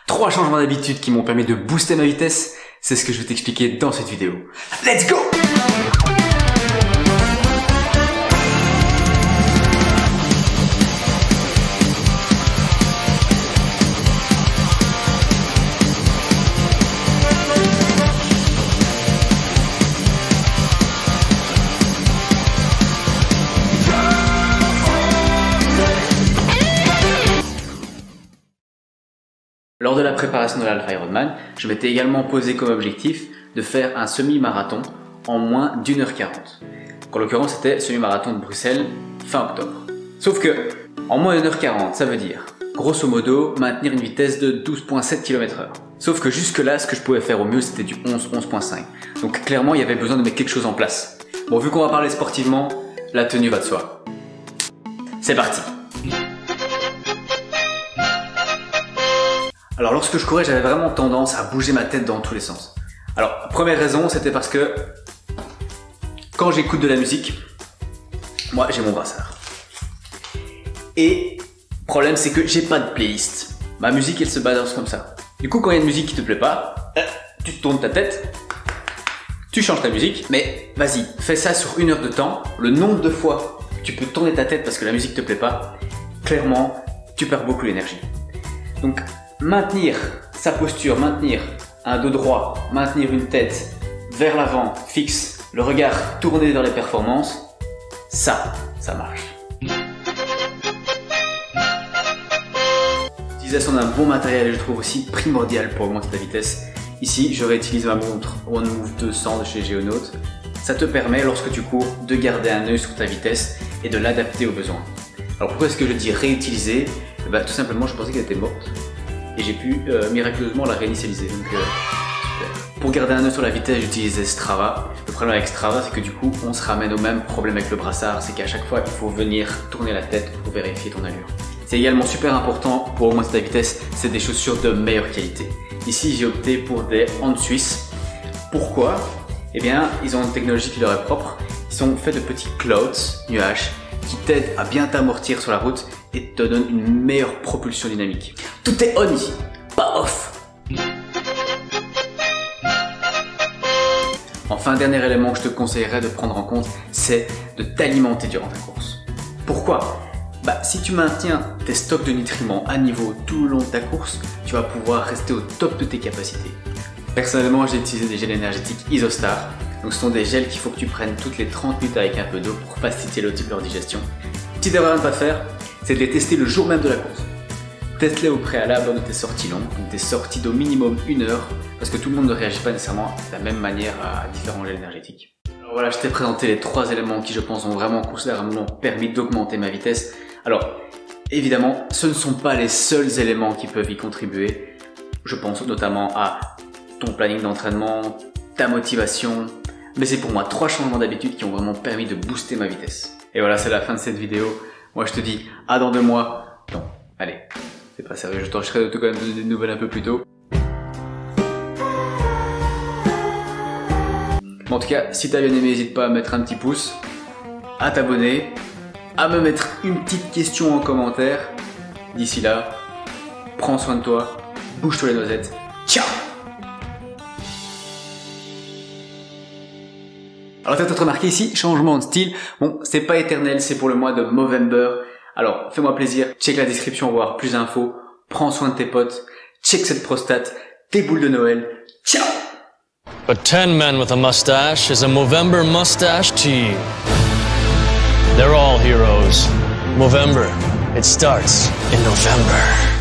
3 changements d'habitude qui m'ont permis de booster ma vitesse, c'est ce que je vais t'expliquer dans cette vidéo. Let's go! Lors de la préparation de l'Alpha Ironman, je m'étais également posé comme objectif de faire un semi-marathon en moins d'1h40. En l'occurrence, c'était semi-marathon de Bruxelles fin octobre. Sauf que, en moins d'1h40, ça veut dire, grosso modo, maintenir une vitesse de 12,7 km/h. Sauf que jusque-là, ce que je pouvais faire au mieux, c'était du 11,5. Donc clairement, il y avait besoin de mettre quelque chose en place. Bon, vu qu'on va parler sportivement, la tenue va de soi. C'est parti! Alors lorsque je courais, j'avais vraiment tendance à bouger ma tête dans tous les sens. Alors première raison, c'était parce que quand j'écoute de la musique, moi j'ai mon brassard. Et le problème c'est que j'ai pas de playlist. Ma musique elle se balance comme ça. Du coup quand il y a une musique qui te plaît pas, tu te tournes ta tête, tu changes ta musique, mais vas-y, fais ça sur 1 heure de temps. Le nombre de fois tu peux tourner ta tête parce que la musique te plaît pas, clairement tu perds beaucoup l'énergie. Donc maintenir sa posture, maintenir un dos droit, maintenir une tête vers l'avant, fixe, le regard tourné vers les performances, ça marche. L'utilisation d'un bon matériel est, je trouve, aussi primordial pour augmenter ta vitesse. Ici, je réutilise ma montre One Move 200 de chez Geonaut. Ça te permet, lorsque tu cours, de garder un œil sur ta vitesse et de l'adapter aux besoins. Alors pourquoi est-ce que je dis réutiliser? Tout simplement, je pensais qu'elle était morte. Et j'ai pu miraculeusement la réinitialiser, donc super. Pour garder un œil sur la vitesse, j'utilisais Strava. Le problème avec Strava, c'est que du coup, on se ramène au même problème avec le brassard, c'est qu'à chaque fois, il faut venir tourner la tête pour vérifier ton allure. C'est également super important pour augmenter ta vitesse, c'est des chaussures de meilleure qualité. Ici, j'ai opté pour des Hand Suisse. Pourquoi? Eh bien, ils ont une technologie qui leur est propre. Ils sont faits de petits clouds, nuages, qui t'aident à bien t'amortir sur la route et te donnent une meilleure propulsion dynamique. Tout est on ici, pas off. Enfin, dernier élément que je te conseillerais de prendre en compte, c'est de t'alimenter durant ta course. Pourquoi? Si tu maintiens tes stocks de nutriments à niveau tout le long de ta course, tu vas pouvoir rester au top de tes capacités. Personnellement, j'ai utilisé des gels énergétiques Isostar. Donc ce sont des gels qu'il faut que tu prennes toutes les 30 minutes avec un peu d'eau pour faciliter leur digestion. Petite erreur à ne pas faire, c'est de les tester le jour même de la course. Teste-les au préalable lors de tes sorties longues, donc des sorties d'au minimum 1 heure, parce que tout le monde ne réagit pas nécessairement de la même manière à différents gels énergétiques. Alors voilà, je t'ai présenté les 3 éléments qui, je pense, ont vraiment considérablement permis d'augmenter ma vitesse. Alors, évidemment, ce ne sont pas les seuls éléments qui peuvent y contribuer. Je pense notamment à ton planning d'entraînement, ta motivation, mais c'est pour moi 3 changements d'habitude qui ont vraiment permis de booster ma vitesse. Et voilà, c'est la fin de cette vidéo. Moi je te dis à dans 2 mois. Non, allez, c'est pas sérieux, je tâcherai de te quand même donner des nouvelles un peu plus tôt. En tout cas, si t'as bien aimé, n'hésite pas à mettre un petit pouce, à t'abonner, à me mettre une petite question en commentaire. D'ici là, prends soin de toi, bouge-toi les noisettes. Ciao! Alors t'as peut-être remarqué ici, changement de style. Bon, c'est pas éternel, c'est pour le mois de Movember. Alors, fais-moi plaisir, check la description pour avoir plus d'infos. Prends soin de tes potes, check cette prostate, tes boules de Noël. Ciao! But 10 men with a mustache is a Movember mustache team. They're all heroes. Movember, it starts in November.